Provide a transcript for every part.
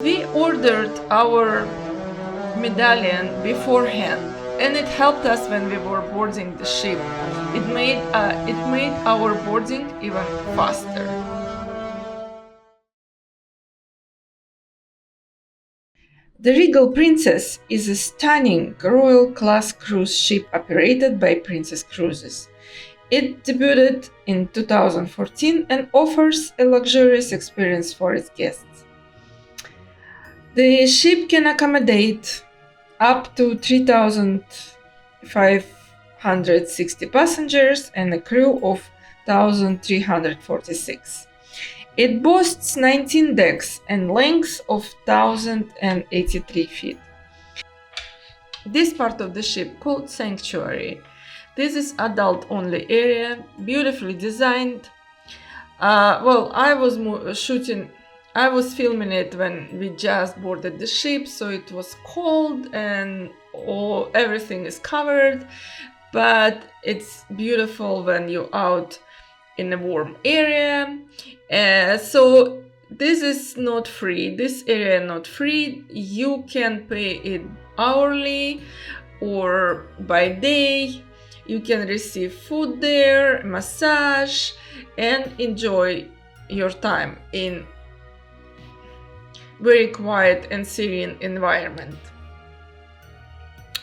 We ordered our medallion beforehand, and it helped us when we were boarding the ship. It made our boarding even faster. The Regal Princess is a stunning royal class cruise ship operated by Princess Cruises. It debuted in 2014 and offers a luxurious experience for its guests. The ship can accommodate up to 3,560 passengers and a crew of 1,346. It boasts 19 decks and lengths of 1,083 feet. This part of the ship, called Sanctuary, this is adult-only area, beautifully designed. I was filming it when we just boarded the ship, so it was cold and everything is covered, but it's beautiful when you're out in a warm area. So this is not free. This area not free. You can pay it hourly or by day. You can receive food there, massage, and enjoy your time in very quiet and serene environment.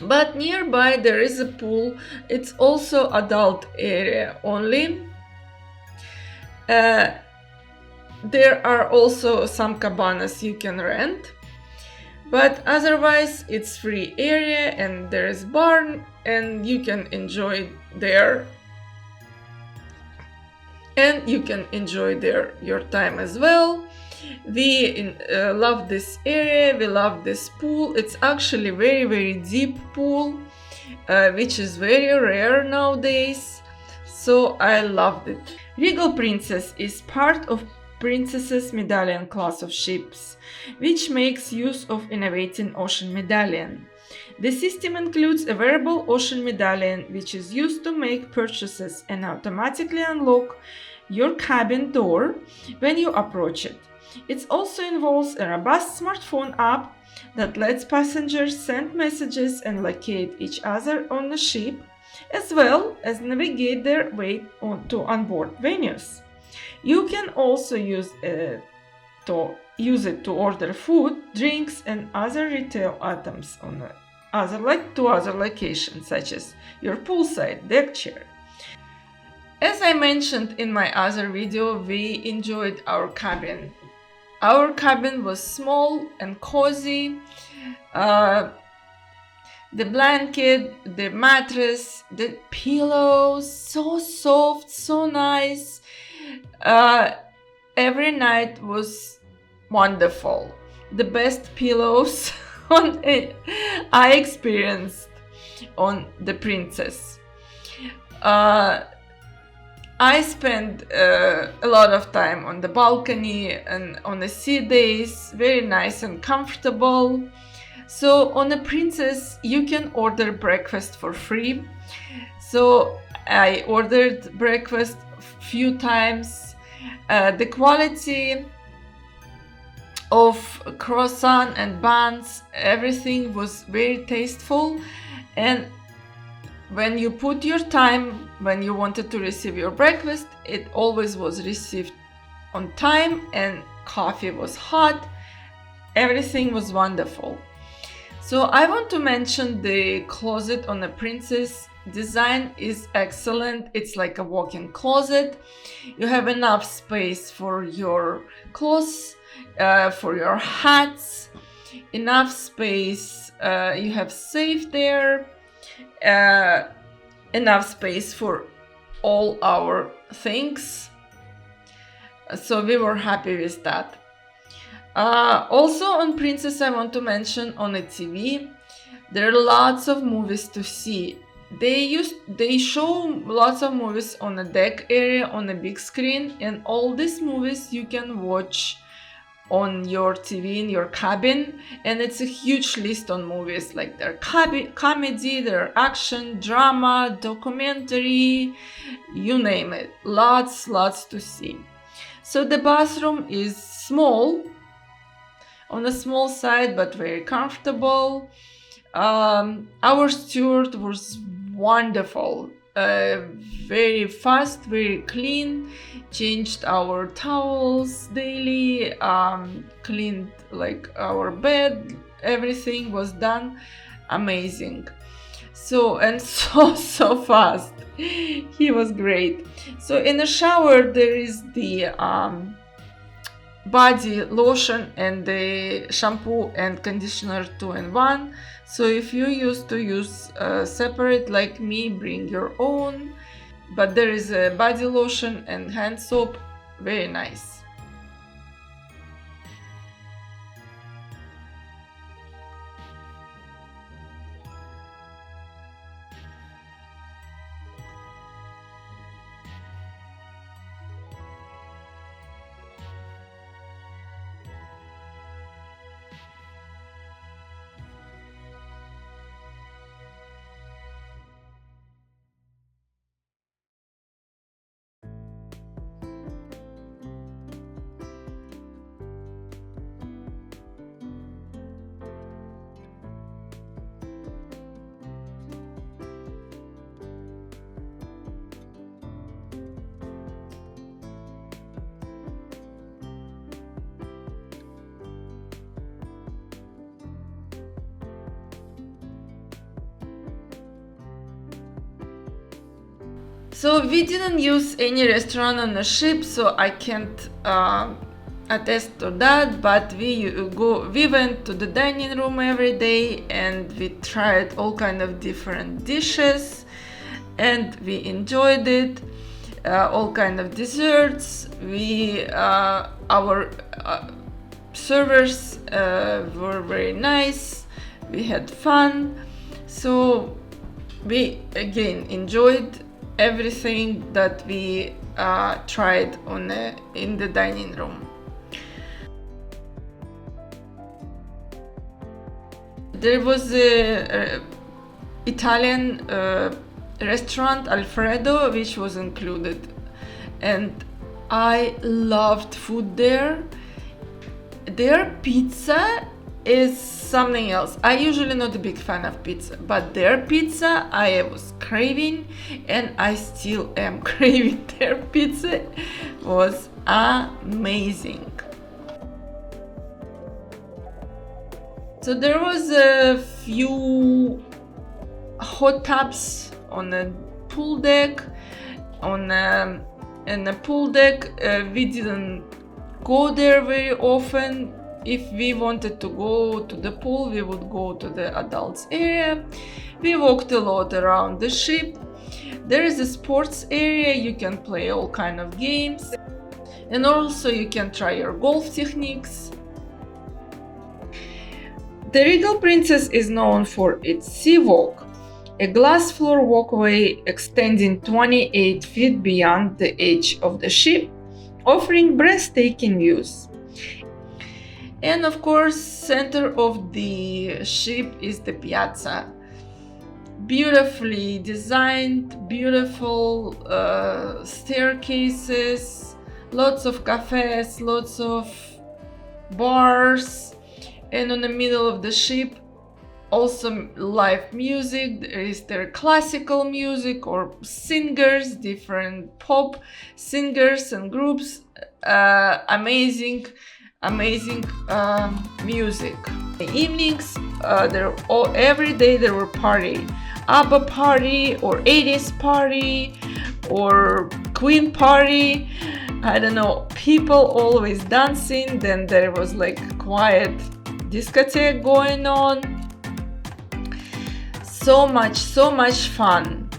But nearby there is a pool. It's also adult area only. There are also some cabanas you can rent, but otherwise it's free area, and there is bar and you can enjoy there, and you can enjoy there your time as well. We love this area. We love this pool. It's actually very, very deep pool, which is very rare nowadays, so I loved it. Regal Princess is part of Princess's Medallion class of ships, which makes use of innovating Ocean Medallion. The system includes a wearable Ocean Medallion, which is used to make purchases and automatically unlock your cabin door when you approach it. It also involves a robust smartphone app that lets passengers send messages and locate each other on the ship, as well as navigate their way to onboard venues. You can also use it to order food, drinks, and other retail items on other locations, such as your poolside deck chair. As I mentioned in my other video, we enjoyed our cabin. Our cabin was small and cozy. The blanket, the mattress, the pillows, so soft, so nice. Every night was wonderful. The best pillows I experienced on the Princess. I spent a lot of time on the balcony and on the sea days, very nice and comfortable. So on the Princess, you can order breakfast for free. So I ordered breakfast a few times. The quality of croissant and buns, everything was very tasteful, and when you put your time, when you wanted to receive your breakfast, it always was received on time, and coffee was hot. Everything was wonderful. So I want to mention the closet on the Princess. Design is excellent. It's like a walk-in closet. You have enough space for your clothes, for your hats, enough space. You have safe there, enough space for all our things. So we were happy with that. Also on Princess, I want to mention on the TV, there are lots of movies to see. They show lots of movies on the deck area on the big screen, and all these movies you can watch on your TV in your cabin, and it's a huge list on movies, like their comedy, their action, drama, documentary, you name it. Lots to see. So the bathroom is small, on a small side, but very comfortable. Our steward was wonderful, very fast, very clean, changed our towels daily, cleaned like our bed, everything was done amazing. So and so fast. He was great. So in the shower there is the body lotion and the shampoo and conditioner 2-in-1. So if you used to use separate like me, bring your own. But there is a body lotion and hand soap, very nice. So we didn't use any restaurant on the ship, so I can't attest to that. But we went to the dining room every day, and we tried all kind of different dishes, and we enjoyed it. All kind of desserts. Our servers were very nice. We had fun, so we again enjoyed everything that we tried in the dining room. There was a Italian restaurant Alfredo, which was included, and I loved food there. Their pizza is something else. I usually not a big fan of pizza, but their pizza I was craving, and I still am craving. Their pizza was amazing. So there was a few hot tubs on the pool deck. In the pool deck, we didn't go there very often. If we wanted to go to the pool, we would go to the adults area. We walked a lot around the ship. There is a sports area, you can play all kind of games, and also you can try your golf techniques. The Regal Princess is known for its sea walk, a glass floor walkway extending 28 feet beyond the edge of the ship, offering breathtaking views. And of course, center of the ship is the piazza. Beautifully designed, beautiful staircases, lots of cafes, lots of bars, and on the middle of the ship also live music. There are classical music or singers, different pop singers and groups. Amazing music. The evenings, every day there were party, ABBA party or 80s party or Queen party. I don't know, people always dancing. Then there was like quiet discotheque going on. So much fun.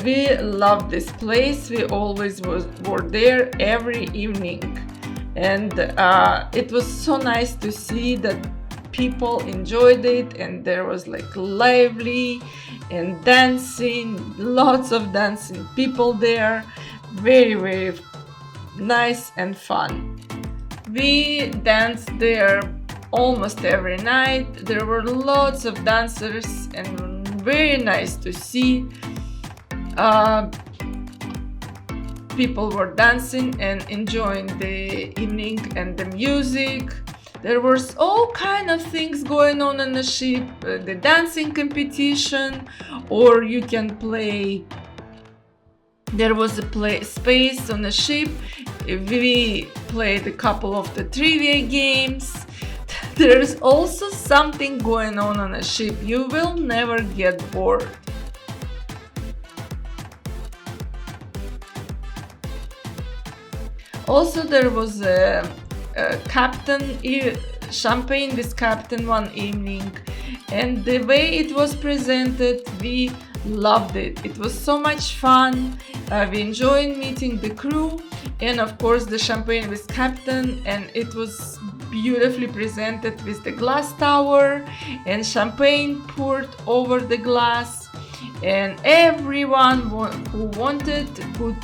We loved this place. We always were there every evening. And it was so nice to see that people enjoyed it, and there was like lively and dancing, lots of dancing people there. Very nice and fun. We danced there almost every night. There were lots of dancers and very nice to see. People were dancing and enjoying the evening and the music. There was all kind of things going on the ship, the dancing competition, or you can play. There was a play space on the ship. We played a couple of the trivia games. There's also something going on a ship. You will never get bored. Also, there was a champagne with captain one evening, and the way it was presented, we loved it. It was so much fun. We enjoyed meeting the crew, and of course the champagne with captain, and it was beautifully presented with the glass tower and champagne poured over the glass, and everyone who wanted could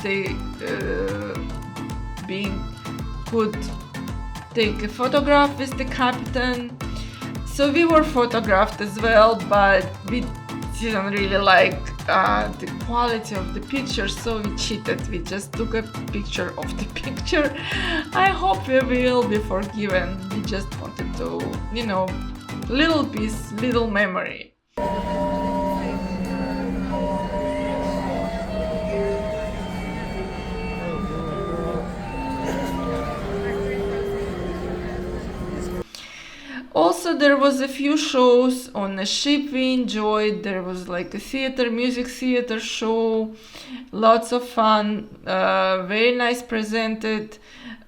take a photograph with the captain. So we were photographed as well, but we didn't really like the quality of the picture, so we cheated. We just took a picture of the picture. I hope we will be forgiven. We just wanted to, little piece, little memory. Also, there was a few shows on the ship we enjoyed. There was like a music theater show, lots of fun, very nice presented,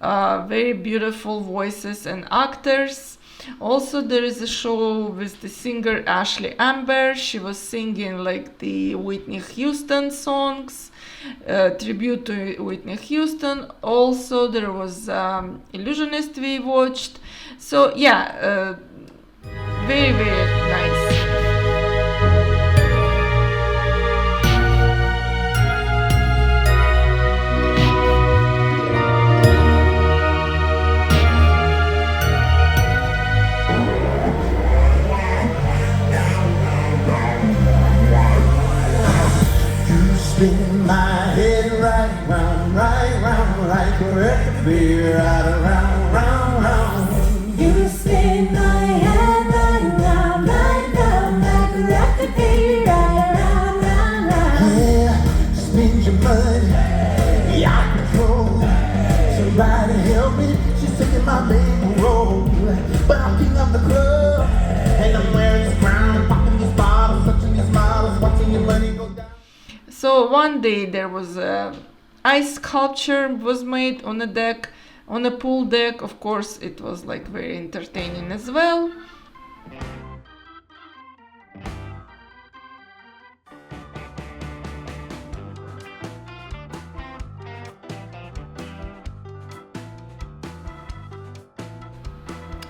very beautiful voices and actors. Also, there is a show with the singer Ashley Amber. She was singing like the Whitney Houston songs, tribute to Whitney Houston. Also, there was Illusionist we watched. So yeah, very, very nice. You spin my head right round, like a record beer, right around, round. You spin my head right round, like a record beer, right around, round. Yeah, spin your mud, out of control. Somebody help me, she's taking my big roll. But I'm king of the club, and I'm wearing this crown, popping these bottles, touching these models, watching your money go down. So one day there was a ice sculpture was made on the deck, on the pool deck. Of course, it was like very entertaining as well.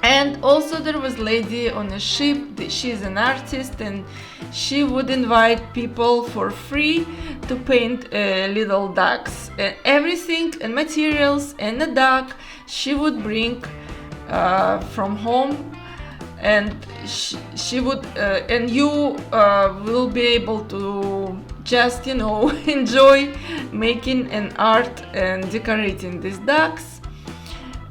And also there was lady on a ship. She's an artist, and she would invite people for free to paint little ducks. And everything and materials and the duck she would bring from home, and she would and you will be able to just enjoy making an art and decorating these ducks.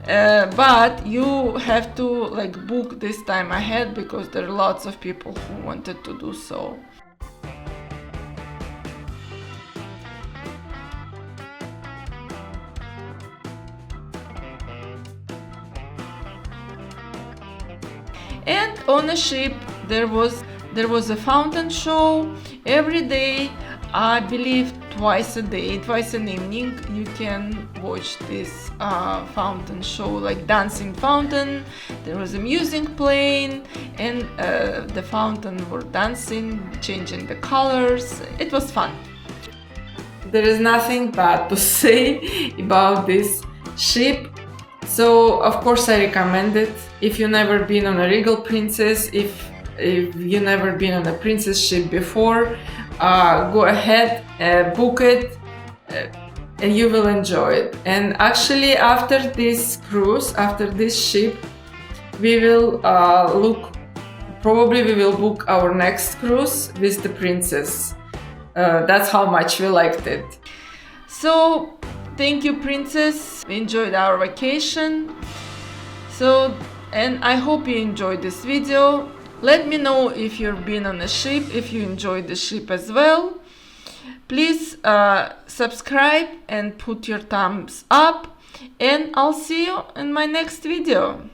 But you have to book this time ahead, because there are lots of people who wanted to do so. And on a ship there was a fountain show every day. I believe twice an evening you can watch this fountain show, like dancing fountain. There was a music playing, and the fountain were dancing, changing the colors. It was fun. There is nothing bad to say about this ship. So of course I recommend it. If you've never been on a Regal Princess, if you've never been on a princess ship before, go ahead, book it, and you will enjoy it. And actually, after this cruise, after this ship, we will probably we will book our next cruise with the princess. That's how much we liked it. So thank you, princess. We enjoyed our vacation. So and I hope you enjoyed this video. Let me know if you've been on a ship, if you enjoyed the ship as well. Please subscribe and put your thumbs up, and I'll see you in my next video.